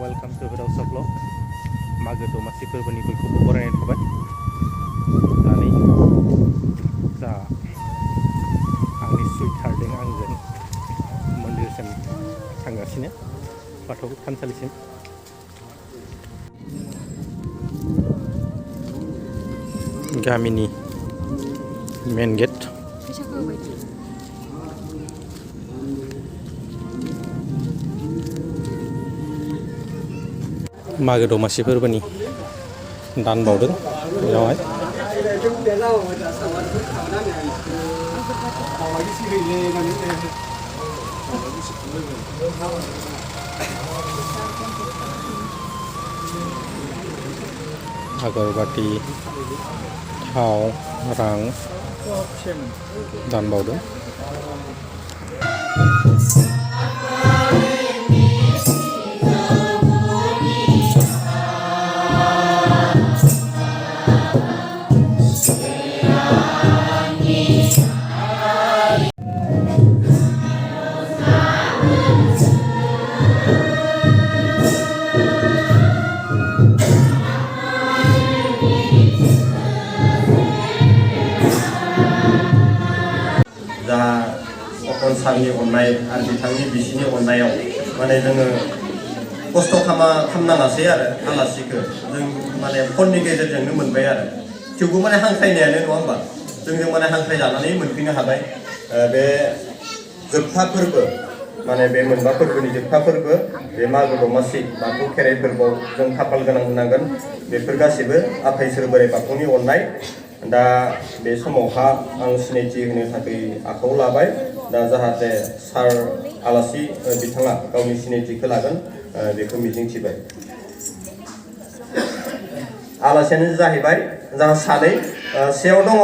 Welcome two हिरावसा blog मागो दमासि फोरबोनि बयखौबो बरायनाय थाबाय। दानि जा आंनि सुइटारजों आंजों मन्दिरसिम थांगासिनो बाथौ थानसालिसिम। गामिनि मेन गेट मागो दमासि फोरबोनि दान बावदों बेयावहाय आगरबाती थाव रां दान बावदों। जा अकल सारनि अननाय आरो बिथांनि बिसिनि अननायाव माने जोङो खस्थ' खालामनाङासै आरो आलासिखौ जों माने फननि गेजेरजोंनो मोनबाय आरो थेवबो माने हांख्रायनायानो नङा होमबा जोंजों माने हांख्रायजानानै मोनफैनो हाबाय। बे जोबथा फोरबो माने बे मोनबा फोरबोनि जोबथा फोरबो बे मागो दमासि बाथौ खेराइ फोरबोआव जों खाफाल गोनां होनांगोन। बेफोर गासैबो आफा इसोर बोराइ बाथौनि अननाय। दा बे समावहा आं सिनायथि होनो थाखाय आखायाव लाबाय। दा जाहाथे सार आलासि बिथाङा गावनि सिनायथिखौ लागोन बेखौ मिजिंथिबाय। आलासियानो जाहैबाय जोंहा सानै सेयाव दङ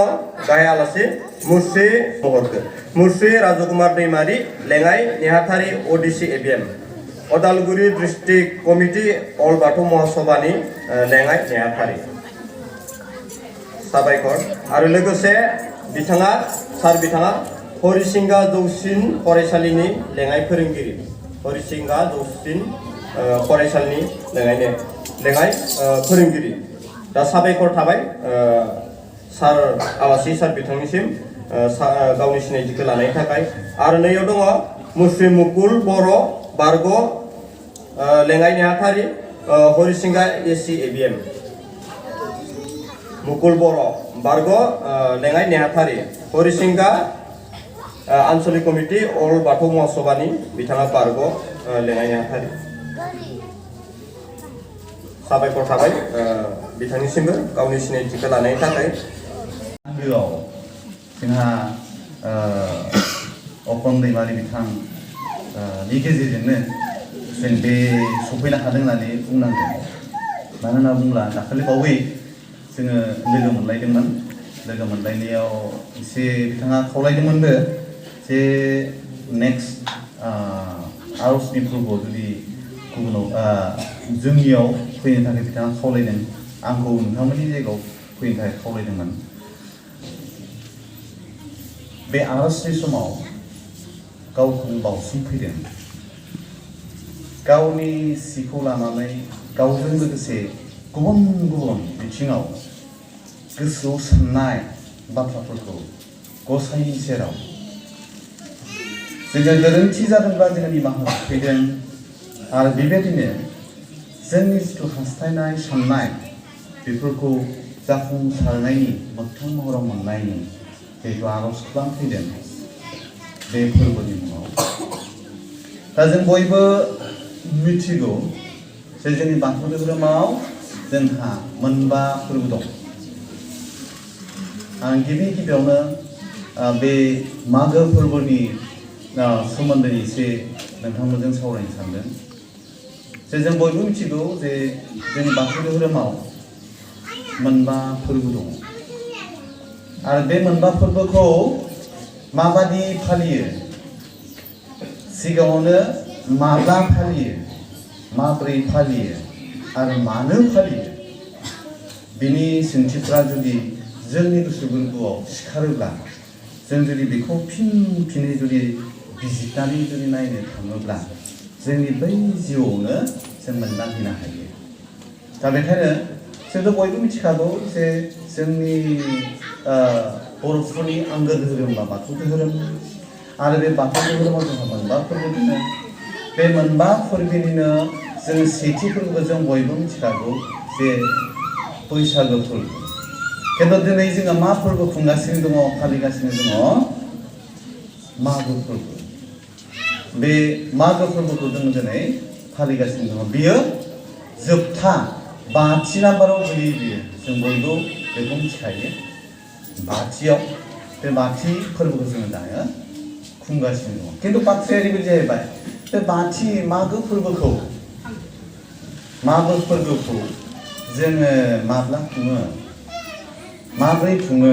गाहाय आलासि मुस्रि महरखो मुस्रि राजकुमार दैमारि लेङाइ नेहाथारि Odissi ABM Udalguri district committee अल बाथौ महासभानि लेङाइ नेहाथारि साबायखर। आरो लोगोसे बिथाङा हरिसिंगा जौसिन फरायसालिनि लेङाइ फोरोंगिरि हरिसिंगा जौसिन फरायसालिनि लेङाइ फोरोंगिरि। दा साबायखर थाबाय सार आलासि सार बिथांनिसिम गावनि सिनायथिखौ लानायनि थाखाय। आरो नैयाव दङ मुस्रि मुकुल बर' बारग' लेङाइ नेहाथारि हरिसिंगा एसि एबिएम मुकुल बर' बारग' लेङाइ नेहाथारि हरिसिंगा आन्चलिक कमिटि अल बाथौ महासभानि बिथाङा बारग' लेङाइ नेहाथारि। साबायखर थाबाय बिथांनिसिमबो गावनि सिनायथिखौ लानायनि थाखाय। आंगोआव जोंहा अकन दैमारि बिथां नि गेजेरजोंनो जों बे सफैनो हादों होननानै बुंनांगोन। मानो होनना बुङोब्ला दाखालि बावै जोङो लोगो मोनलायदोंमोन। लोगो मोनलायनायाव एसे बिथाङा खावलायदोंमोनबो जे नेक्स्ट आर'जनि फोरबोआव जुदि गुबुनाव जोंनियाव फैनो थाखाय बिथाङा खावलायदों। आंखौ नोंथांमोननि जायगायाव फैनो थाखाय खावलायदोंमोन। बे आर'जनि समाव गावखौनो बावसोमफैदों। गावनि सिखौ लानानै गावजों लोगोसे गुबुन गुबुन बिथिङाव गोसोआव साननाय बाथ्राफोरखौ गसाइनि सेराव जोङो गोरोन्थि जादोंब्ला जोङो निमाहा बिफैदों। आरो बेबायदिनो जोंनि जिथु हास्थायनाय साननाय बेफोरखौ जाफुंसारनायनि मोगथां महराव मोननायनि जिहेतु आर'ज खालामफैदों बे फोरबोनि मुङाव। दा जों बयबो मिथिगौ जे जोंनि बाथौ धोरोमाव जोंहा मोनबा फोरबो दं। आं गिबियावनो बे मागो फोरबोनि सोमोन्दै एसे नोंथांमोनजों सावरायनो सानदों। जे जों बयबो मिथिगौ जे जोंनि बाथौ धोरोमाव मोनबा फोरबो दङ। आरो बे मोनबा फोरबोखौ माबादि फालियो सिगाङावनो माब्ला फालियो माबोरै फालियो आरो मानो फालियो बिनि सोंथिफ्रा जुदि जोंनि गोसो गोरबोआव सिखारोब्ला जों जुदि बेखौ फिनै जुदि बिजिरनानै जुदि नायनो थाङोब्ला जोंनि बै जिउआवनो जों मोनदांहोनो हायो दा बेखायनो जोंथ' बयबो मिथिखागौ जे जोंनि बर'फोरनि आंगो धोरोमा बाथौ धोरोम आरो बे बाथौ धोरोमाव जोंहा मोनबा फोरबो दङ बे मोनबा फोरबोनिनो जों सेथि फोरबोखौ जों बयबो मिथिखागौ जे बैसागो फोरबो खिन्थु दिनै जोङो मा फोरबो खुंगासिनो दङ फालिगासिनो दङ मागो फोरबो बे मागो फोरबोखौ जों दिनै फालिगासिनो दङ बियो जोबथा 5थि नाम्बाराव गोलैयो बियो जों बयबो बेखौ मिथिखायो 5थियाव बे 5थि फोरबोखौ जोङो दायो खुंगासिनो दङ खिन्थु बाथ्राया ओरैबायदि जाहैबाय बे 5थि मागो फोरबोखौ जोङो माब्ला खुङो माब्रै खुङो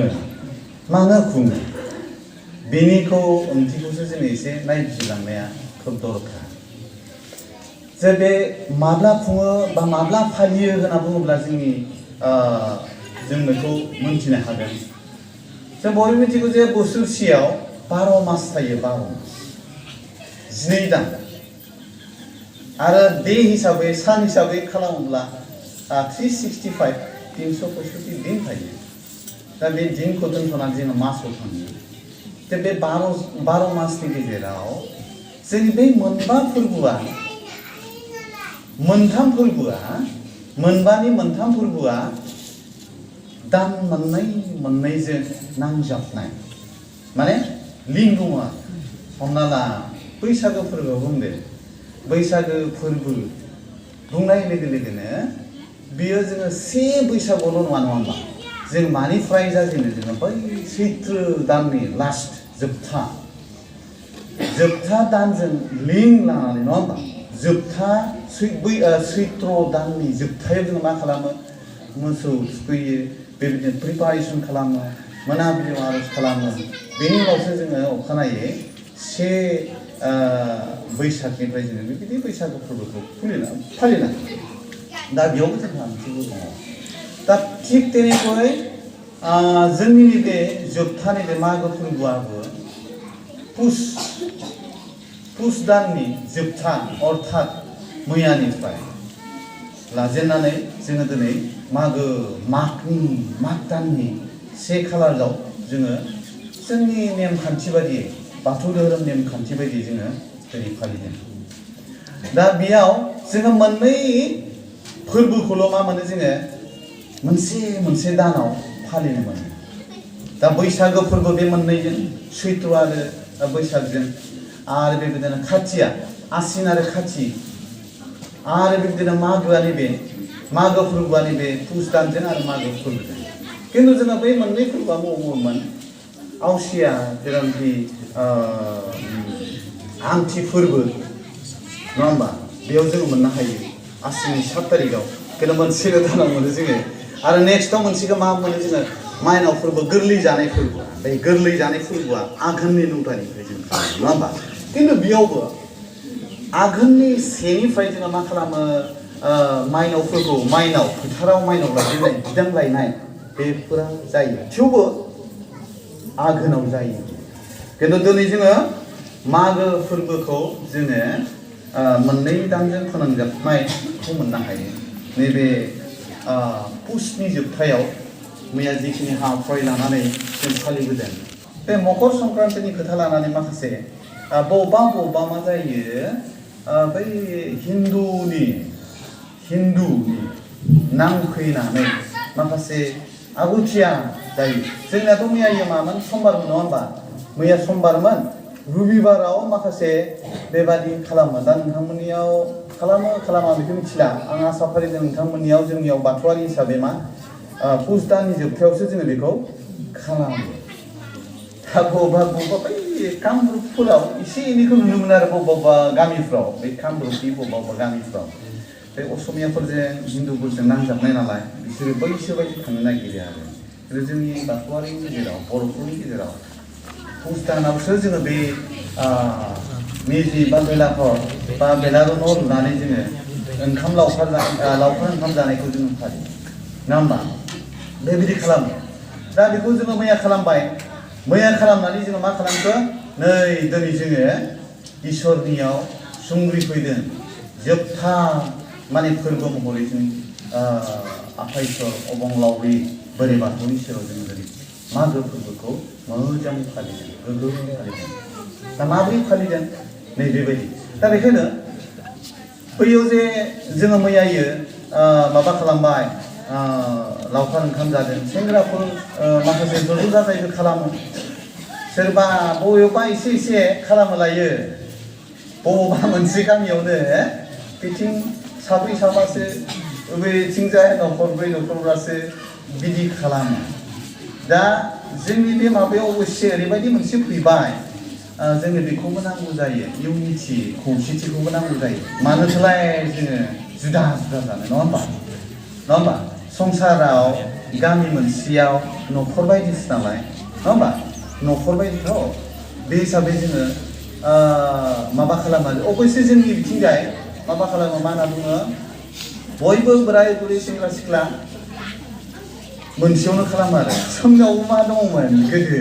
मानो खुङो बेनिखौ ओंथिखौसो जों एसे नायबिजिरलांनाया खोब दरकार जे बे माब्ला खुङो बा माब्ला फालियो होनना बुङोब्ला जों बेखौ मोनथिनो हागोन जों बयबो मिथिगौ जे बोसोरसेयाव 12 मास थायो 12 मास 12 दान आरो डे हिसाबै सान हिसाबै खालामोब्ला 365 365 दिन थायो दा बे दिनखौ दोनथ'नानै जोङो मासाव थाङो दा बे 12 मासनि गेजेराव जोंनि बे मोनथाम फोरबोआ दान मोननैजों नांजाबनाय माने लिंक दङ हमना ला बैसागो फोरबो बुंदो बैसागो फोरबो बुंनाय लोगो लोगोनो बियो जोङो से बैसागुल' नङा होमबा जों मानिफ्राय जाजेनो जोङो बै सैत्र दाननि लास्ट जोबथा दानजों लिंक लानानै नङा होमबा जोबथा सैत्र दाननि जोबथायाव जोङो मा खालामो मोसौ थुखैयो बेबायदिनो प्रिपारेसन खालामो मोनाबिलियाव आर'ज खालामो बेनि उनावसो जोङो अखानायै से बैसागनिफ्राय जोङो बेबायदि बैसागु फोरबोखौ फालिनो दा बेयावबो जोंहा ओंथिबो दङ दा थिग তেনেকৈ जोंनि बे जोबथानि बे मागो फोरबोआबो पुस दाननि जोबथा अर्थात मैयानिफ्राय लाजेननानै जोङो दिनै माग दाननि 1 खालाराव जोङो जोंनि नेमखान्थि बायदियै बाथौ धोरोम नेमखान्थि बायदियै जोङो दिनै फालिदों दा बेयाव जोङो मोननै फोरबोखौल' मा मोनो जोङो मोनसे दानाव फालिनो मोनो दा बैसागो फोरबो बे मोननैजों सैत्र आरो बैसागजों आरो बेबायदिनो खाथिया आसिन आरो खाथि आरो बेबायदिनो मागो फोरबोआनि बे पुस दानजों आरो मागो फोरबोजों खिन्थु जोंना बै मोननै फोरबोआ बबेमोन आवसिया जेरावनोखि आमथि फोरबो नङा होमबा बेयाव जोङो मोननो हायो आसिननि 7 तारिखआव खिन्थु मोनसेल' दानाव मोनो जोङो आरो नेक्स्टआव मोनसेखौ मा मोनो जोङो माइनाव फोरबो गोरलै जानाय फोरबोआ बे गोरलै जानाय फोरबोआ आघोननि 9 तारिखनिफ्राय जों खालामो नङा होमबा खिन्थु बेयावबो आघोननि 1निफ्राय जोङो मा खालामो माइनावफोरखौ फोथाराव माइनाव लायनाय बिदां लायनाय बेफोरा जायो थेवबो आघोनाव जायो खिन्थु दिनै जोङो मागो फोरबोखौ जोङो मोननै दानजों फोनांजाबनायखौ मोननो हायो नैबे पुसनि जोबथायाव मैया जिखिनि हाबाफारि लानानै जों फालिबोदों बे मकर संक्रान्तिनि खोथा लानानै माखासे बबेबा मा जायो बै हिन्दुनि नांफैनानै माखासे आगुथिया जायो जोंनाथ' मैया मामोन समबारमोन नङा होमबा मैया समबारमोन रबिबाराव माखासे बेबादि खालामो दा नोंथांमोननियाव खालामा बेखौ मिथिला आं आसा फारिदों नोंथांमोननियाव जोंनियाव बाथौआरि हिसाबै मा पुस दाननि जोबथायावसो जोङो बेखौ खालामो दा बबेबा बै कामरुपफोराव एसे एनैखौ नुनो मोनो आरो बबेबा गामिफ्राव बे कामरुपनि बबेबा गामिफ्राव बे असमियाफोरजों हिन्दुफोरजों नांजाबनाय नालाय बिसोरो बैसो बायदि थांनो नागिरो आरो जोंनि बाथौआरिनि गेजेराव बर'फोरनि गेजेराव पुस दानावसो जोङो बे मेजि बा बेलाघर बा बेलाघर न' लुनानै जोङो लावखार ओंखाम जानायखौ जोङो फालियो नङा होमबा बेबायदि खालामो दा बेखौ जोङो मैया खालामबाय मैया खालामनानै जोङो मा खालामखो नै दिनै जोङो इसोरनियाव सुंग्रि फैदों जोबथा माने फोरबो महरै जों आफा इसोर अबंलावरि बोराइ बाथौनि सेराव जों दिनै मागो फोरबोखौ मोजाङै फालिदों गोग्गोमै फालिदों दा माबोरै फालिदों नैबेबायदि दा बेखायनो बैयाव जे जोङो मैयायो माबा खालामबाय लावखार ओंखाम जादों सेंग्राफोर माखासे ज' जाजायबो खालामो सोरबा बबेयावबा एसे खालामो लायो बबेबा मोनसे गामियावनो बिथिं साब्रै साबासो बैथिंजाय न'खरब्रै न'खरबासो बिदि खालामो दा जोंनि बे माबायाव अबयसे ओरैबायदि मोनसे फैबाय जोंनो बेखौबो नांगौ जायो इउनिटि खौसेथिखौबो नांगौ जायो मानोथोलाय जोङो जुदा जानो नङा होमबा संसाराव गामि मोनसेयाव न'खर बायदिसो नालाय नङा होमबा न'खर बायदिथ' बे हिसाबै जोङो माबा खालामो अबयसे जोंनि बिथिंजाय माबा खालामो मा होनना बुङो बयबो बोराय बुरै सेंग्रा सिख्ला मोनसेयावनो खालामो आरो जोंनावबो मा दङमोन गोदो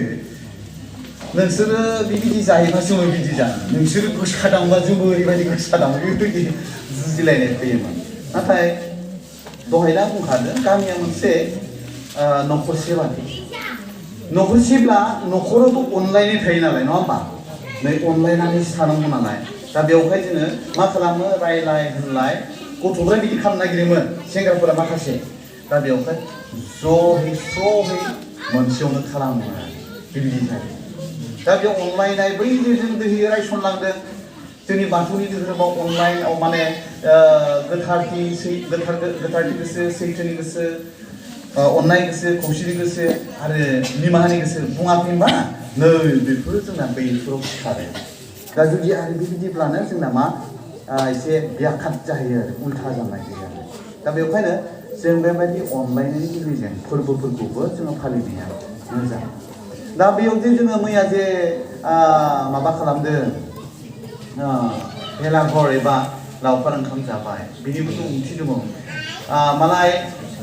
नोंसोरो बिबायदि जायोबा जोंबो बिदि जानो नोंसोरो गोसा दामबा जोंबो ओरैबायदि गोसा दामो बेबायदि जुजिलायनाय फैयोमोन नाथाय दहायना बुंखादों गामिया मोनसे न'खरसे बादि न'खरसेब्ला न'खरावबो अनलायनाय थायो नालाय नङा होमबा नै अनलायनानैसो थानांगौ नालाय दा बेवहाय जोङो मा खालामो रायलाय होनलाय गथ'फ्रा बिदि खालामनो नागिरोमोन सेंग्राफोरा माखासे दा बेवहाय ज'है स्र'है मोनसेयावनो खालामो बेबायदि जायो दा बे अनलायनाय बै जों दोहै रायसनलांदों जोंनि बाथौनि धोरोमाव अनलाइनाव माने गोथारथि गोसो सैथोनि गोसो अननाय गोसो खौसेनि गोसो आरो निमाहानि गोसो बुङाखै होनबा नै बेफोरो जोंना बैफोराव सिखारो दा जुदि आरो बेबायदिब्लानो जोंना मा एसे ब्याखात जाहैयो आरो उल्था जानाय जायो आरो दा बेवहायनो जों बेबायदि अनलायनायनि गेजेरजों फोरबोफोरखौबो जोङो फालिनाया मोजां दा बेयाव जे जोङो मैया जे माबा खालामदों भेलाघर एबा लावखार ओंखाम जाबाय बिनिबोथ' ओंथि दङ मालाय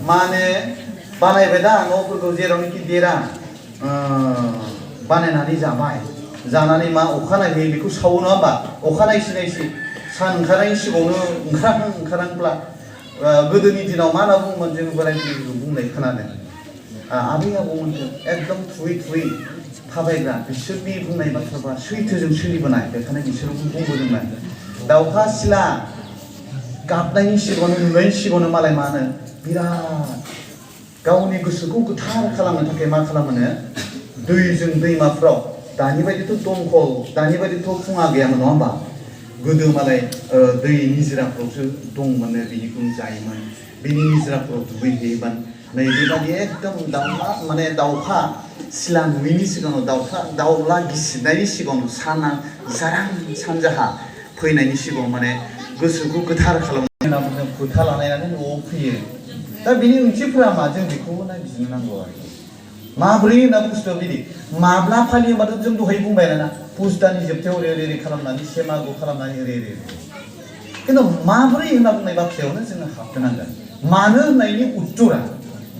मा होनो बानायबाय दा न'फोरखौ जेरावनोखि देरा बानायनानै जाबाय जानानै मा अखानायै बेखौ सावो नङा होमबा अखानायसि सान ओंखारनायनि सिगाङावनो ओंखारांब्ला गोदोनि दिनाव मा होनना बुङोमोन जों बोराय बुरैखौ बुंनाय खोनादों आबै आबौमोनखौ एकदम थुयै थाबायग्रा बिसोरनि बुंनाय बाथ्राफ्रा सैथोजों सोलिबोनाय बेखायनो बिसोर बुंबोदोंमोन दाउखा सिला गाबनायनि सिगाङावनो नुनायनि सिगाङावनो मालाय मा होनो बिराद गावनि गोसोखौ गोथार खालामनो थाखाय मा खालामोनो दैजों दैमाफ्राव दानि बायदिथ' दंखल दानि बायदिथ' फुङा गैयामोन नङा होमबा गोदो मालाय दै निजिराफ्रावसो दंमोननो बिनिखौनो जायोमोन बिनि निजिराफ्राव दुगैहैयोमोन नै बेबादि एकदम दाउखा सिला नुयैनि सिगाङाव दाउला गिसिनायनि सिगाङाव साना जारां सानजाहा फैनायनि सिगाङाव माने गोसोखौ गोथार खालामनानै जों फोथा लानायनानै न'आव फैयो दा बिनि ओंथिफोरा मा जों बेखौबो नायबिजिरनो नांगौ आरो माब्रै होनना बुस्थुआ बिदि माब्ला फालियो होनबाथ' जों दहाय बुंबाय ना पुस दाननि जोबथायाव ओरै खालामनानै से मागो खालामनानै ओरै खिन्थु माब्रै होनना बुंनाय बाथ्रायावनो जोङो हाबथानांगोन मानो होननायनि उत्तरा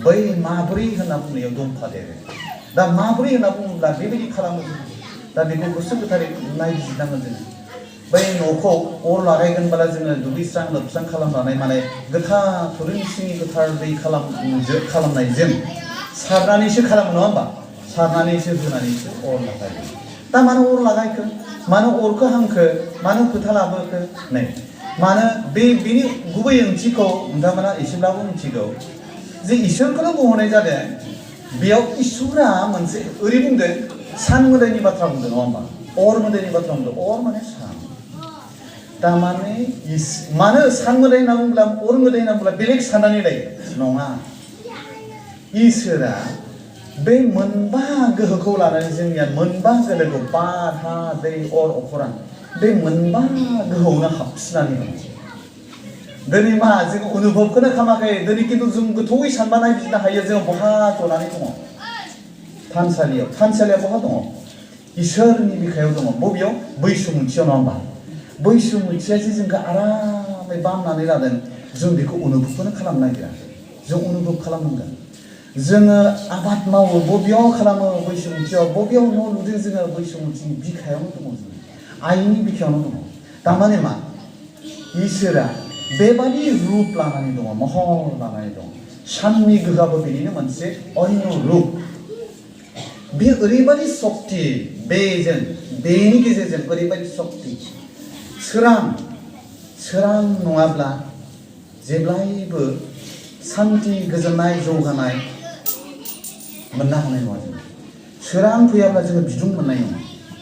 बै माब्रै होनना बुंनायाव दंफादेरो दा माब्रै होनना बुङोब्ला बेबायदि खालामो दा बेखौ गोसो गोथारै नायबिजिरनांगोन जोङो बै न'खौ अर लागायगोनब्ला जोङो दुगैस्रां लोबस्रां खालामनानै माने गोथार थुरिनि सिंनि गोथार दै खालामनायजों सारनानैसो खालामो नङा होमबा सारनानैसो होनानैसो अर लागायो दा मानो अर लागायखो मानो अरखौ हांखो मानो फोथा लाबोखो नै मानो बेनि गुबै ओंथिखौ नोंथांमोना एसेब्लाबो मिथिगौ जे इसोरखौनो बुंहरनाय जादों बेयाव इसोरा मोनसे ओरै बुंदों सान मोदायनि बाथ्रा बुंदों नङा होमबा अर मोदायनि बाथ्रा बुंदों अर माने सान तारमाने मानो सान मोदाय होनना बुङोब्ला अर मोदाय होनना बुङोब्ला बेलेग साननानै लायो नङा इसोरा बे मोनबा गोहोखौ लानानै जोंनिया मोनबा गोहोखौ बार हा दै अर अखरां बे मोनबा गोहोआवनो हाबसिनानै दङ दिनै मा जों अनुभबखौनो खालामाखै दिनै खिन्थु जों गोथौयै सानबा नायबिजिरनो हायो जों बहा जनानै दङ थानसालिया बहा दङ इसोरनि बिखायाव दङ बबेयाव बैसुमुथियाव नङा होमबा बैसुमुथिया जे जोंखौ आरामै बामनानै लादों जों बेखौ अनुभबखौनो खालामनो नागिरा जों अनुभब खालामनांगोन जोङो आबाद मावो बबेयाव खालामो बैसुमुथियाव बबेयाव न' लुदों जोङो बैसुमुथिनि बिखायावनो दङ जों आइनि बिखायावनो दङ थारमाने मा इसोरा बेबादि रुप लानानै दङ महर लानानै दङ साननि गोहोआबो बेनिनो मोनसे अन्य रुप बे ओरैबादि शक्ति बेनि गेजेरजों ओरैबादि शक्ति सोरां नङाब्ला जेब्लायबो सान्ति गोजोननाय जौगानाय मोननो हानाय नङा जों सोरां फैयाब्ला जोङो बिदुं मोननाय नङा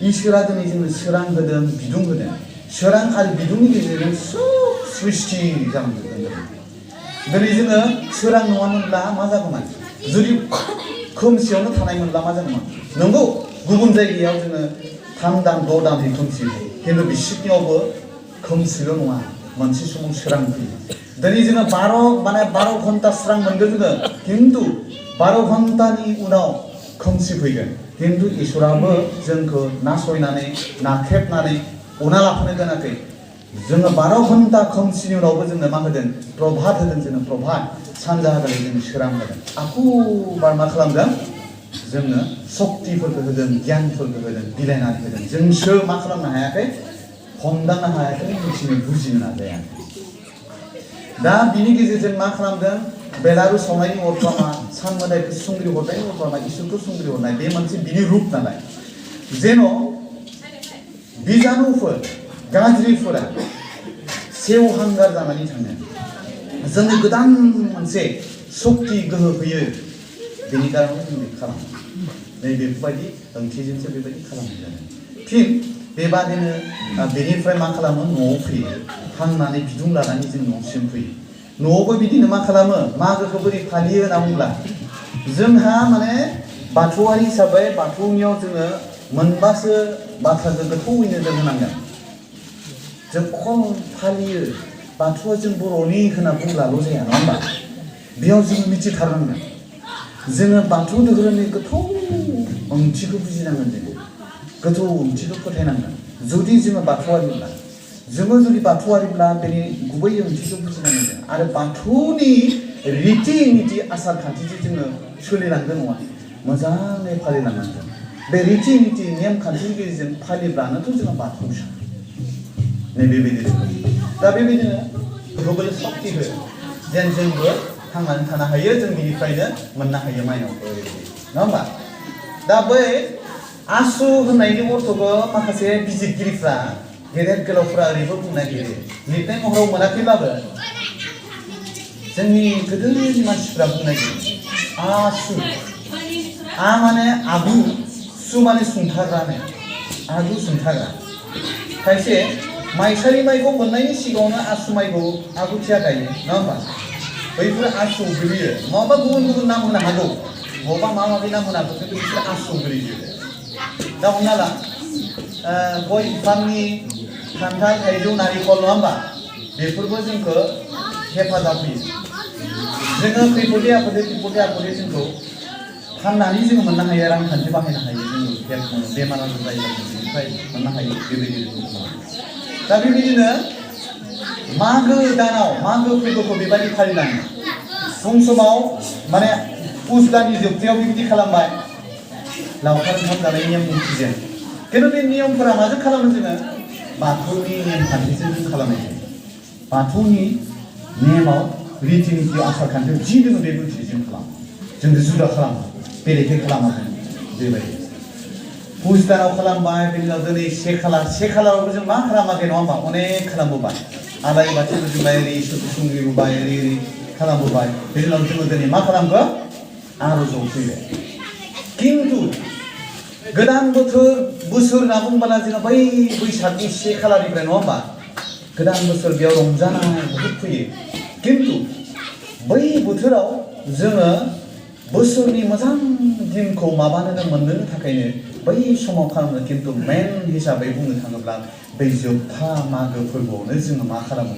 इसोरा दिनै जोंनो सोरां होदों बिदुं होदों सोरां आरो बिदुंनि गेजेरजों सब सृष्टि जालांजोबदों दिनै जोङो सोरां नङामोनब्ला मा जागौमोन जुदि खोमसियावनो थानायमोनब्ला मा जागौमोन नंगौ गुबुन जायगायाव जोङो 3 दान 6 दाननि खोमसि खिन्थु बिसिनियावबो खोमसिल' नङा मोनसे समाव सोरां फैयो दिनै जोङो 12 घन्टा सोरां मोनगोन जोङो खिन्थु 12 घन्टानि उनाव खोमसि फैगोन खिन्थु इसोराबो जोंखौ नासयनानै नाख्रेबनानै अना लाफानो गोनाखै जोङो 12 घन्टा खोमसिनि उनावबो जोंनो मा होदों प्रभात होदों जोंनो प्रभात सानजा होदों जोंनो सोरां होदों आखु बार मा खालामदों जोंनो शक्तिफोरखौ होदों गियानफोरखौ होदों बिलाइनानै होदों जोंसो मा खालामनो हायाखै हमदांनो हायाखै मिथिनो बुजिनो नाजायाखै दा बिनि गेजेरजों मा खालामदों बेलारु सावनायनि अर्थमा सान मोदायखौ सुंग्रि हरनायनि अर्थमा इसोरखौ सुंग्रि हरनाय बे मोनसे बिनि रुप नालाय जेन' बिजानुफोर गाज्रिफोरा सेवहांगार जानानै थाङो जोंनो गोदान मोनसे शक्ति गोहो होयो बेनि कारनाव जों बे खालामो बेफोरबायदि ओंथिजोंसो बेबायदि खालामनाय जादों फिन बेबादिनो बेनिफ्राय मा खालामो न'आव फैयो थांनानै बिदुं लानानै जों न'सिम फैयो न'आवबो बिदिनो मा खालामो मागोखौ बोरै फालियो होनना बुंब्ला जोंहा माने बाथौआरि हिसाबै बाथौनियाव जोङो मोनबासो बाथ्राखौ गोथौवैनो जों होनांगोन जों खम फालियो बाथौआ जों बर'नि होनना बुंब्लाल' जाया नङा होमबा बेयाव जों मिथिथारनांगोन जोङो बाथौ धोरोमनि गोथौ ओंथिखौ बुजिनांगोन जोङो गोथौ ओंथिखौ फोथायनांगोन जुदि जोङो बाथौआरिब्ला बेनि गुबै ओंथिखौ बुजिनांगोन जों आरो बाथौनि रीति नीति आसार खान्थिजों जोङो सोलिलांगोन नङा मोजाङै फालिलांनांगोन बे रीति नीति नेम खान्थिनि गेजेरजों फालिब्लानोथ' जोङो बाथौसा नैबेबायदि रोखोमनि दा बेबायदिनो गोहोबोल शक्ति हो जेन जोंबो थांनानै थानो हायो जों बिनिफ्रायनो मोननो हायो माइनावखौ नङा होमबा दा बै आसु होननायनि अर्थ'खौ माखासे बिजिरगिरिफ्रा गेदेर गोलावफ्रा ओरैबो बुंनो नागिरो लिरनाय महराव मोनाखैब्लाबो जोंनि गोदोनि मानसिफ्रा बुंनो नागिरो आसु आ माने आगु सु माने सुंथाग्रानो आगु सुंथाग्रा खायसे माइसालि माइखौ मोननायनि सिगाङावनो आसु माइखौ आगुथिया गायो नङा होमबा बैफोर आसु गोलैयो माबा गुबुन गुबुन नाम होनो हागौ बबेबा माबि नाम होनो हागौ खिन्थु बिसोर आसु गोलैयो दा हमना ला गय बिफांनि खान्थाल थाइजौ नारिखल नङा होमबा बेफोरबो जोंखौ हेफाजाब होयो जोङो खैफोदे आफोदे जोंखौ फाननानै जोङो मोननो हायो रांखान्थि बाहायनो हायो जोङो हेल्प मोनो बेमार आजार जायोब्ला जों बेनिफ्राय मोननो हायो बेबायदि दा बेबायदिनो मागो दानाव मागो फोरबोखौ बेबायदि फालिलाङो फुं समाव माने पुस दाननि जोबथायाव बेबायदि खालामबाय लावखार ओंखाम जानाय नेम निथिजों खिन्थु बे नियमफोरा माजों खालामो जोङो बाथौनि नेमखान्थिजों जों खालामनाय जायो बाथौनि नेमाव रीति नीति आसार खान्थियाव जि दङ बे बुद्धिजों खालामो जों जुदा खालामो बेलेगै खालामा जों बेबायदि पुस दानाव खालामबाय बेनि उनाव दिनै से खालारावबो जों मा खालामाखै नङा होमबा अनेक खालामबोबाय आलारि बाथि फोजोंबाय ओरै इसोरखौ सुंग्रिबोबाय ओरै खालामबोबाय बेनि उनाव जोङो दिनै मा खालामखो आर'जआव फैबाय खिन्थु गोदान बोसोर होनना बुंबोला जोङो बै बैसागनि 1 खालारनिफ्राय नङा होमबा गोदान बोसोर बेयाव रंजानाय बहुद फैयो खिन्थु बै बोथोराव जोङो बोसोरनि मोजां दिनखौ माबानो मोननो थाखायनो बै समाव खालामो खिन्थु मेन हिसाबै बुंनो थाङोब्ला बै जोबथा मागो फोरबोआवनो जोङो मा खालामो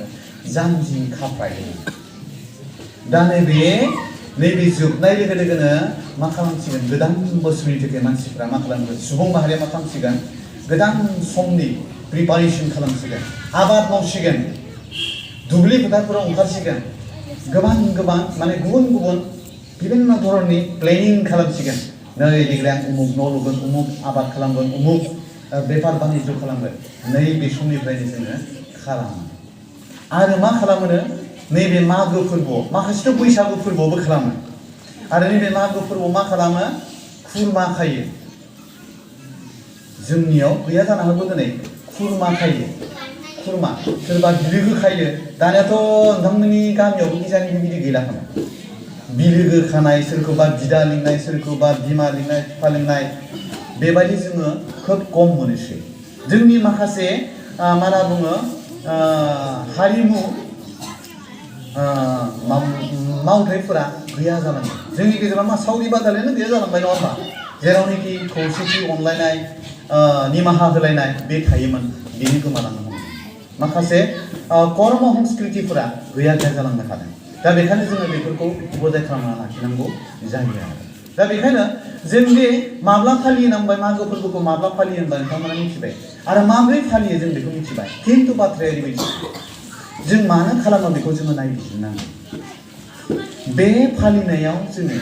जानजि खाफ्रायो दा नैबे जोबनाय लोगो लोगोनो मा खालामसिगोन गोदान बोसोरनि थाखाय मानसिफ्रा मा खालामगोन सुबुं माहारिया मा खालामसिगोन गोदान समनि प्रिपारेसन खालामसिगोन आबाद मावसिगोन दुब्लि फोथारफोराव ओंखारसिगोन गोबां माने गुबुन बिभिन्न धरननि प्लेनिं खालामसिगोन नै देग्लाय आं उमुक न' लुगोन उमुक आबाद खालामगोन उमुक बेफार बानिज्य खालामगोन नैबे समनिफ्रायनो जोङो खालामो आरो मा खालामोनो नैबे मागो फोरबोआव माखासेथ' बैसागु फोरबोआवबो खालामो आरो नैबे मागो फोरबोआव मा खालामो खुरमा खायो जोंनियाव गैया जानो हागौ दिनै खुरमा खायो खुरमा सोरबा बिलोगो खायो दानियाथ' नोंथांमोननि गामियावबो गिजानि बिदि गैला खोमा बिलोगो खानाय सोरखौबा बिदा लिंनाय सोरखौबा बिमा लिंनाय बिफा लिंनाय बेबायदि जोङो खोब खम मोनोसै जोंनि माखासे मा होनना बुङो हारिमु मावथाइफोरा गैया जालांबाय जोंनि गेजेराव मा सावरि बादालियानो गैया जालांबाय नङा होमबा जेरावनोखि खौसेथि अनलायनाय निमाहा होलायनाय बे थायोमोन बेनि गोमालांनो हमदों माखासे कर्म संस्कृतिफोरा गैया जालांनो हादों दा बेखायनो जोङो बेफोरखौ बजाय खालामना लाखिनांगौ जायो आरो दा बेखायनो जों बे माब्ला फालियो नांबाय मागो फोरबोखौ माब्ला फालियो होनबा नोंथांमोना मिथिबाय आरो माब्रै फालियो जों बेखौ मिथिबाय खिन्थु बाथ्राया ओरैबायदि जों मानो खालामो बेखौ जोङो नायबिजिरनांगौ बे फालिनायाव जोङो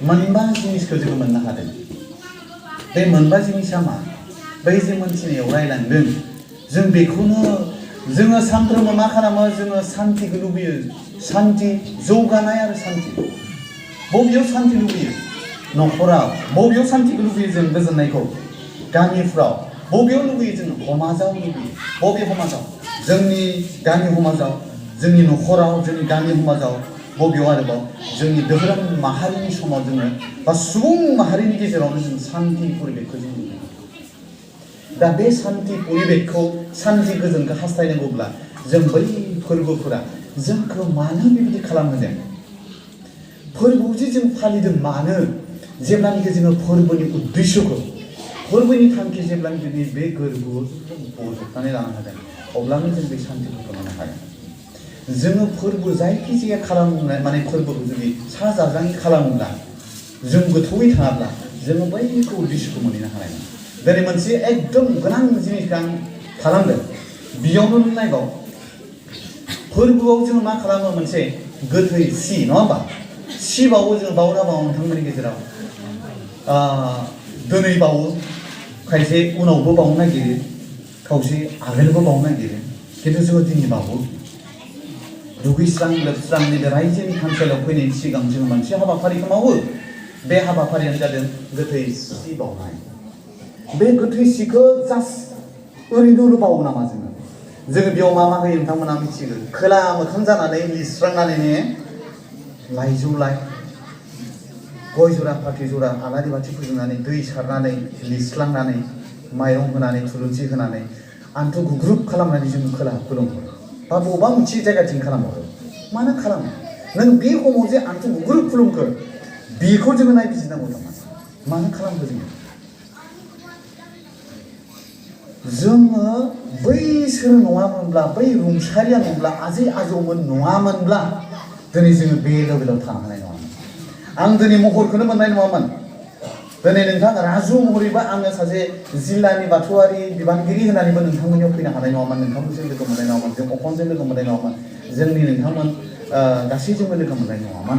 मोनबा जिनिसखौ जोङो मोननो हादों बे मोनबा जिनिसा मा बै जे मोनथिनायाव रायलांदों जों बेखौनो जोङो सानफ्रोमबो मा खालामो जोङो सान्तिखौ लुबैयो सान्ति जौगानाय आरो सान्ति बबेयाव सान्ति लुबैयो न'खराव बबेयाव सान्तिखौ लुबैयो जों गोजोननायखौ गामिफ्राव बबेयाव लुबैयो जों समाजाव लुबैयो बबे समाजाव जोंनि गामि समाजाव जोंनि न'खराव जोंनि गामि समाजाव बबेयाव आरोबाव जोंनि धोरोम माहारिनि समाव जोङो बा सुबुं माहारिनि गेजेरावनो जों सान्ति परिबेकखौ जों लुबैयो दा बे सान्ति परिबेकखौ सान्ति गोजोनखौ हास्थायनांगौब्ला जों बै फोरबोफोरा जोंखौ मानो बेबायदि खालामहोदों फोरबोआव जे जों फालिदों मानो जेब्लानाखि जोङो फोरबोनि उद्देश्यखौ फोरबोनि थांखि जेब्लानाखि बे गोरबोआव बजबनानै लानो हादों अब्लानो जों बे सान्तिफोरखौ मोननो हागोन जोङो फोरबो जायखिजाया खालामनाय माने फोरबोखौ जुदि सा जाजाङै खालामोब्ला जों गोथौयै थाङाब्ला जोङो बैखौ उद्देश्यखौ मोनहैनो हानाय नङा दिनै मोनसे एकदम गोनां जिनिसखौ आं खालामदों बेयावनो नायबाव फोरबोआव जोङो मा खालामो मोनसे गोथै सि नङा होमबा सि बावो जोङो बावना बावो नोंथांमोननि गेजेराव दिनै बावो खायसे उनावबो बावनो नागिरो खावसे आगोलबो बावनो नागिरो खिन्थु जोङो दिनै बावो दुगैस्रां लोबस्रां नैबे रायजोनि थानसालियाव फैनायनि सिगां जोङो मोनसे हाबाफारिखौ मावो बे हाबाफारियानो जादों गोथै सि बावनाय बे गोथै सिखौ जास्ट ओरैनो बावो नामा जोङो बेयाव मा मा होयो नोंथांमोना मिथिगौ खोला मोखां जानानै लिरस्रांनानै ने लाइजौ लाइ गय जरा फाथै जरा आलारि बाथि फोजोंनानै दै सारनानै लिरस्लांनानै माइरं होनानै थुलुंसि होनानै आन्थु गुग्रुब खालामनानै जों खोला खुलुमहरो बा बबेबा मोनसे जायगाथिं खालामहरो मानो खालामो नों बे समाव जे आन्थु गुग्रुब खुलुमखो बेखौ जोङो नायबिजिरनांगौ नामा मानो खालामखो जोङो बैसोर नङामोनब्ला बै रुंसारिया नङाब्ला आजै आजौमोन नङामोनब्ला दिनै जोङो बे लेभेलाव थानो हानाय नङामोन आं दिनै महरखौनो मोननाय नङामोन दिनै नोंथां राजु महरैबा आङो सासे जिल्लानि बाथौआरि बिबानगिरि होनानैबो नोंथांमोननियाव फैनो हानाय नङामोन नोंथांमोनजों लोगो मोननाय नङामोन जों अखनजों लोगो मोननाय नङामोन जोंनि नोंथांमोन गासैजोंबो लोगो मोननाय नङामोन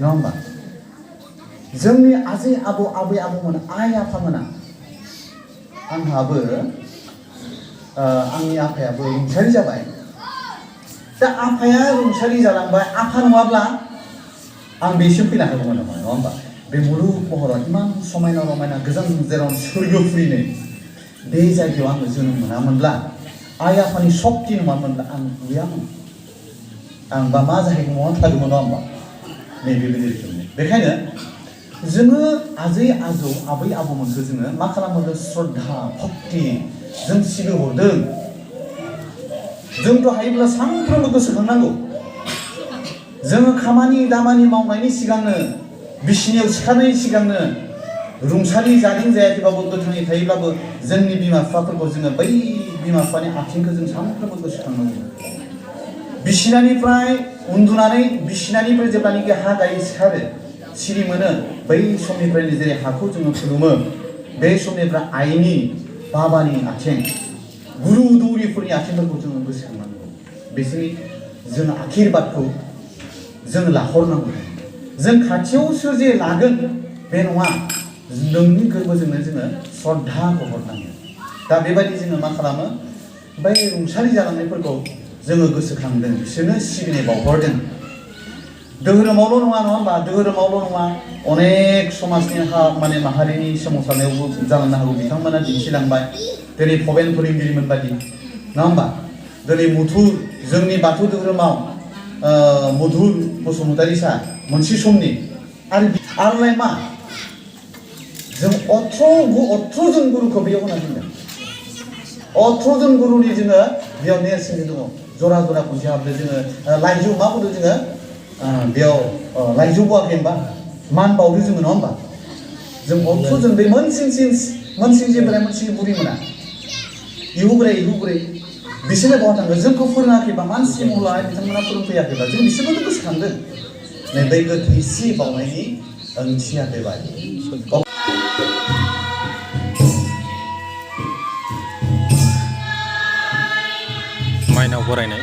नङा होमबा जोंनि आजै आबौ आबै आबौमोन आइ आफामोना आंहाबो आंनि आफायाबो रुंसारि जाबाय दा आफाया रुंसारि जालांबाय आफा नङाब्ला आं बेसिम फैनो हागौमोन नामा नङा होमबा बे मुलुग महराव इमान समायना रमायना गोजान जेराव सोरगोफुरिनो बे जायगायाव आङो जोनोम मोनामोनब्ला आइ आफानि सक्ति नङामोनब्ला आं गैयामोन आं बा मा जाहैगौमोन थागौमोन नङा होमबा नैबेबायदि रोखोमनि बेखायनो जोङो आजै आजौ आबै आबौमोनखौ जोङो मा खालामहरदों श्रद्धा भक्ति जों सिबिहरदों जोंथ' हायोब्ला सानफ्रोमबो गोसोखांनांगौ जोङो खामानि दामानि मावनायनि सिगांनो बिसिनियाव सिखारनायनि सिगांनो रुंसारि जादों जायाखैबाबो गोथाङै थायोब्लाबो जोंनि बिमा बिफाफोरखौ जोङो बै बिमा बिफानि आथिंखौ जों सानफ्रोमबो गोसोखांनांगौ बिसिनानिफ्राय उन्दुनानै बिसिनानिफ्राय जेब्लानाखि हा गायै सिखारो सिरि मोनो बै समनिफ्रायनो जेरै हाखौ जोङो खुलुमो बे समनिफ्राय आइनि बाबानि आथिं गुरु दौरिफोरनि आथिंफोरखौ जोङो गोसोखांनांगौ बिसोरनि जोङो आखिरबादखौ जोङो लाहरनांगौ जों खाथियावसो जे लागोन बे नङा नोंनि गोरबोजोंनो जोङो श्रद्धाखौ हरनांगौ दा बेबायदि जोङो मा खालामो बै रुंसारि जालांनायफोरखौ जोङो गोसोखांदों बिसोरनो सिबिनाय बावहरदों धोरोमावल' नङा नङा होमबा धोरोमावल' नङा अनेक समाजनि माने माहारिनि सोमावसारनायावबो जालांनो हागौ बिथांमोना दिन्थिलांबाय दिनै भबेन फोरोंगिरिमोन बादि नङा होमबा दिनै मुथुर जोंनि बाथौ धोरोमाव मधुर बसुमतारी सार मोनसे समनि आरोलाय मा जों 18 जन गुरुखौ बेयाव होना दोनदों 18 जन गुरुनि जोङो बेयाव नेरसोन दङ जरा जरा खनसे हाबदों जोङो लाइजौ मा बुंदों जोङो बेयाव लाइजौ बावाखै होनबा मान बावदों जोङो नङा होमबा जों 18 जन बे मोनसिं जेब्ला मोनसिं बुरि मोना इहु बुरै बिसोरनो बाव थाङो जोंखौ फोरोङाखैबा मानसि महलाय बिथांमोना फोरोंफैयाखैबा जों बिसोरखौथ' गोसोखांदों नै बै गोथै सि बावनायनि ओंथिया बेबायदि माइनाव बरायनाय